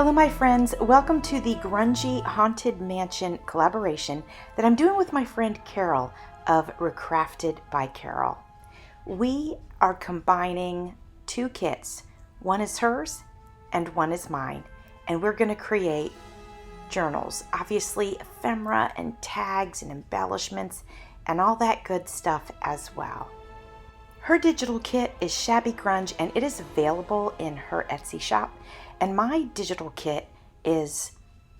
Hello my friends, welcome to the Grungy Haunted Mansion collaboration that I'm doing with my friend Carol of Recrafted by Carol. We are combining two kits. One is hers and one is mine, and we're going to create journals, obviously ephemera and tags and embellishments and all that good stuff as well. Her digital kit is Shabby Grunge and it is available in her Etsy shop. And my digital kit is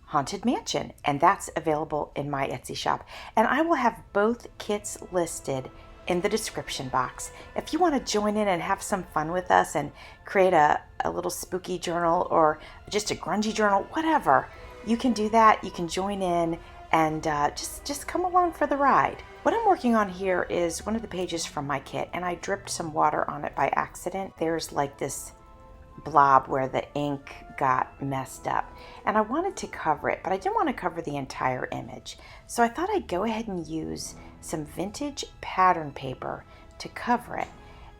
Haunted Mansion, and that's available in my Etsy shop. And I will have both kits listed in the description box. If you want to join in and have some fun with us and create a little spooky journal or just a grungy journal, whatever, you can do that. You can join in and just come along for the ride. What I'm working on here is one of the pages from my kit, and I dripped some water on it by accident. There's like this blob where the ink got messed up, and I wanted to cover it, but I didn't want to cover the entire image. So I thought I'd go ahead and use some vintage pattern paper to cover it.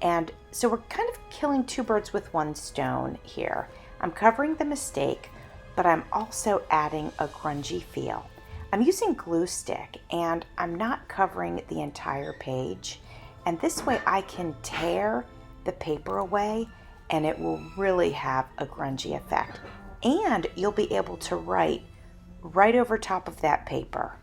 And so we're kind of killing two birds with one stone here. I'm covering the mistake, but I'm also adding a grungy feel. I'm using glue stick and I'm not covering the entire page, and this way I can tear the paper away and it will really have a grungy effect. And you'll be able to write right over top of that paper.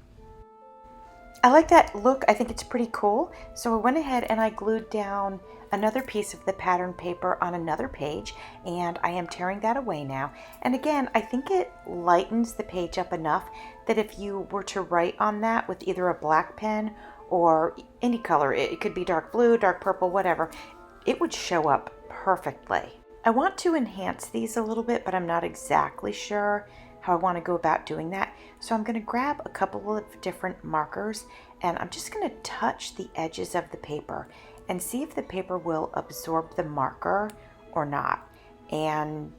I like that look. I think it's pretty cool. So I went ahead and I glued down another piece of the pattern paper on another page, and I am tearing that away now. And again, I think it lightens the page up enough that if you were to write on that with either a black pen or any color, it could be dark blue, dark purple, whatever, it would show up perfectly. I want to enhance these a little bit, but I'm not exactly sure how I want to go about doing that. So I'm going to grab a couple of different markers and I'm just going to touch the edges of the paper and see if the paper will absorb the marker or not. And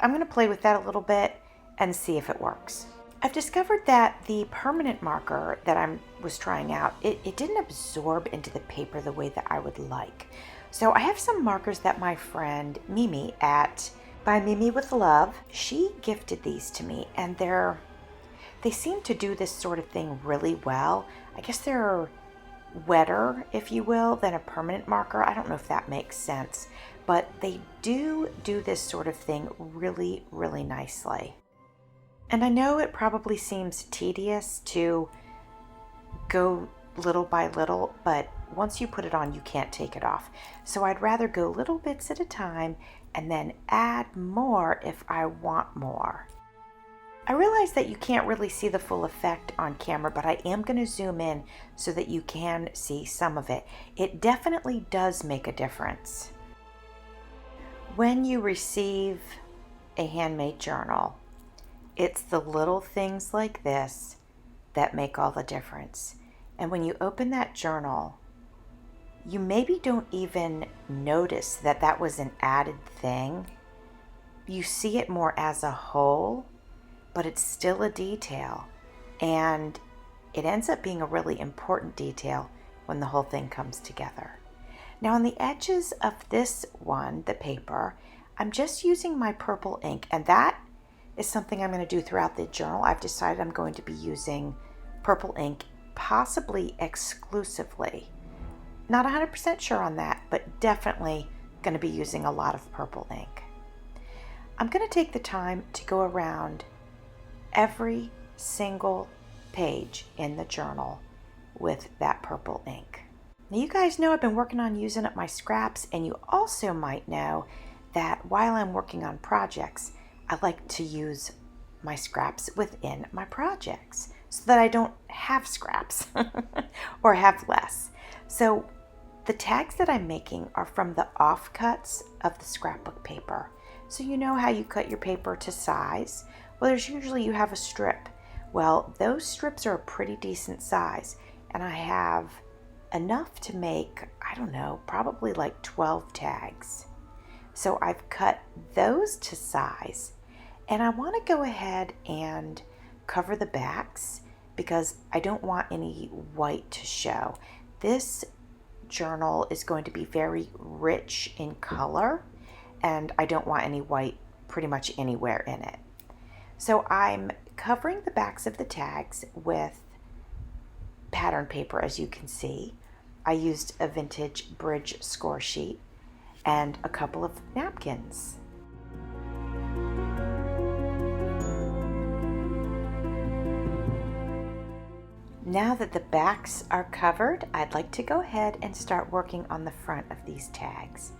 I'm going to play with that a little bit and see if it works. I've discovered that the permanent marker that I was trying out, it didn't absorb into the paper the way that I would like. So I have some markers that my friend Mimi at By Mimi with Love, she gifted these to me, and they seem to do this sort of thing really well. I guess they're wetter, if you will, than a permanent marker. I don't know if that makes sense, but they do this sort of thing really, really nicely. And I know it probably seems tedious to go little by little, but once you put it on, you can't take it off. So I'd rather go little bits at a time and then add more if I want more. I realize that you can't really see the full effect on camera, but I am going to zoom in so that you can see some of it. It definitely does make a difference. When you receive a handmade journal, it's the little things like this that make all the difference. And when you open that journal, you maybe don't even notice that that was an added thing. You see it more as a whole, but it's still a detail. And it ends up being a really important detail when the whole thing comes together. Now on the edges of this one, the paper, I'm just using my purple ink, and that is something I'm going to do throughout the journal. I've decided I'm going to be using purple ink, possibly exclusively. Not 100% sure on that, but definitely going to be using a lot of purple ink. I'm going to take the time to go around every single page in the journal with that purple ink. Now you guys know I've been working on using up my scraps, and you also might know that while I'm working on projects, I like to use my scraps within my projects so that I don't have scraps or have less. So the tags that I'm making are from the offcuts of the scrapbook paper. So you know how you cut your paper to size? Well, there's usually you have a strip. Well, those strips are a pretty decent size, and I have enough to make, I don't know, probably like 12 tags. So I've cut those to size, and I want to go ahead and cover the backs because I don't want any white to show. This journal is going to be very rich in color, and I don't want any white pretty much anywhere in it. So I'm covering the backs of the tags with pattern paper, as you can see. I used a vintage bridge score sheet and a couple of napkins. Now that the backs are covered, I'd like to go ahead and start working on the front of these tags.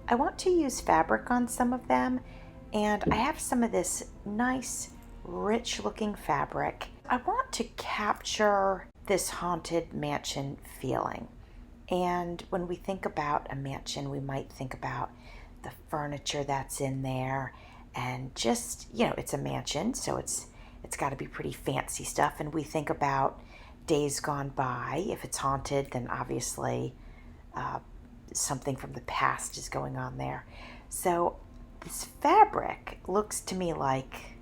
I want to use fabric on some of them, and I have some of this nice, rich looking fabric. I want to capture this haunted mansion feeling. And when we think about a mansion, we might think about the furniture that's in there, and just, it's a mansion, so it's got to be pretty fancy stuff. And we think about days gone by. If it's haunted, then obviously something from the past is going on there. So this fabric looks to me like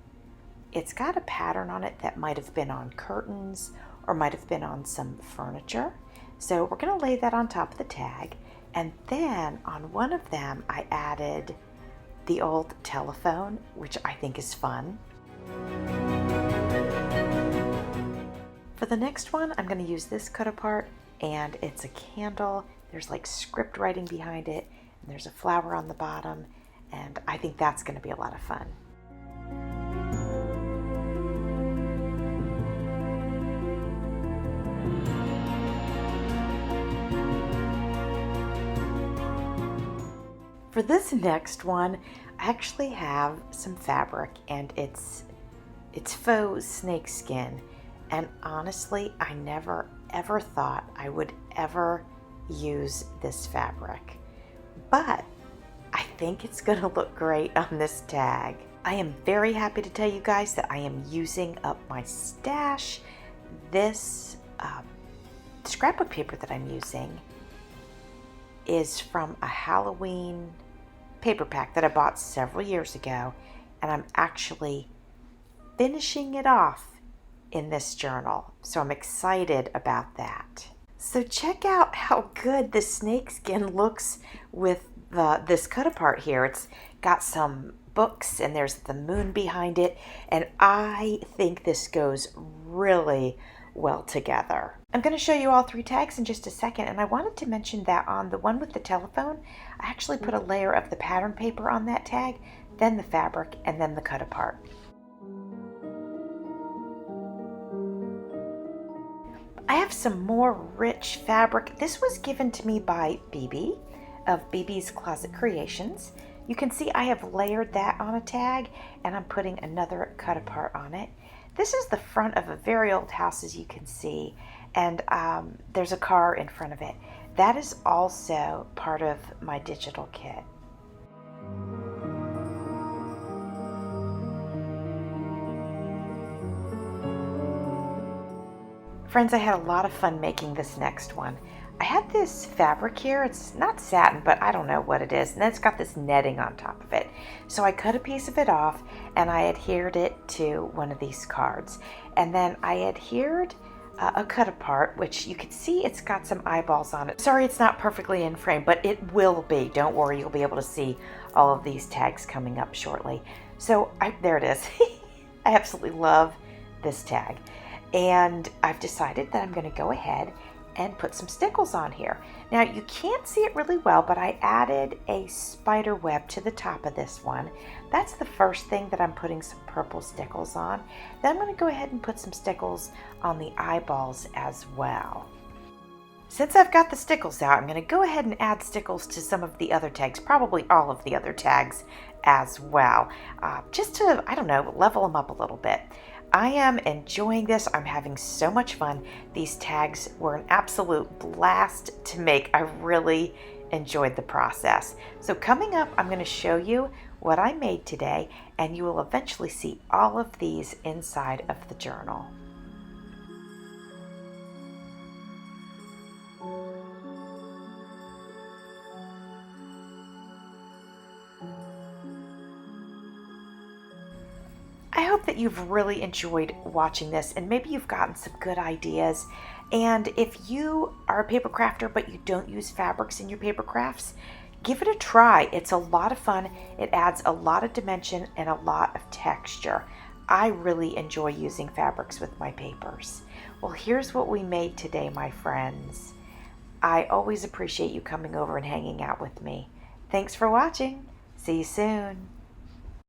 it's got a pattern on it that might have been on curtains or might have been on some furniture. So we're going to lay that on top of the tag, and then on one of them I added the old telephone, which I think is fun. For the next one, I'm going to use this cut apart, and it's a candle. There's like script writing behind it, and there's a flower on the bottom, and I think that's going to be a lot of fun. For this next one, I actually have some fabric, and it's faux snake skin. And honestly, I never ever thought I would ever use this fabric, but I think it's gonna look great on this tag. I am very happy to tell you guys that I am using up my stash. This scrapbook paper that I'm using is from a Halloween paper pack that I bought several years ago, and I'm actually finishing it off in this journal, so I'm excited about that. So check out how good the snakeskin looks with this cut apart here. It's got some books, and there's the moon behind it, and I think this goes really well together. I'm going to show you all three tags in just a second, and I wanted to mention that on the one with the telephone, I actually put a layer of the pattern paper on that tag, then the fabric, and then the cut apart. I have some more rich fabric. This was given to me by BB of BB's Closet Creations. You can see I have layered that on a tag, and I'm putting another cut apart on it. This is the front of a very old house, as you can see, and there's a car in front of it. That is also part of my digital kit. Friends, I had a lot of fun making this next one. I had this fabric here. It's not satin, but I don't know what it is. And then it's got this netting on top of it. So I cut a piece of it off, and I adhered it to one of these cards. And then I adhered a cut apart, which you can see it's got some eyeballs on it. Sorry it's not perfectly in frame, but it will be. Don't worry, you'll be able to see all of these tags coming up shortly. So there it is. I absolutely love this tag. And I've decided that I'm going to go ahead and put some stickles on here. Now you can't see it really well, but I added a spider web to the top of this one. That's the first thing that I'm putting some purple stickles on. Then I'm going to go ahead and put some stickles on the eyeballs as well. Since I've got the stickles out, I'm going to go ahead and add stickles to some of the other tags, probably all of the other tags as well, just to, I don't know, level them up a little bit. I am enjoying this. I'm having so much fun. These tags were an absolute blast to make. I really enjoyed the process. So coming up, I'm going to show you what I made today, and you will eventually see all of these inside of the journal. I hope that you've really enjoyed watching this, and maybe you've gotten some good ideas. And if you are a paper crafter but you don't use fabrics in your paper crafts, Give it a try. It's a lot of fun. It adds a lot of dimension and a lot of texture. I really enjoy using fabrics with my papers. Well, here's what we made today, my friends. I always appreciate you coming over and hanging out with me. Thanks for watching. See you soon.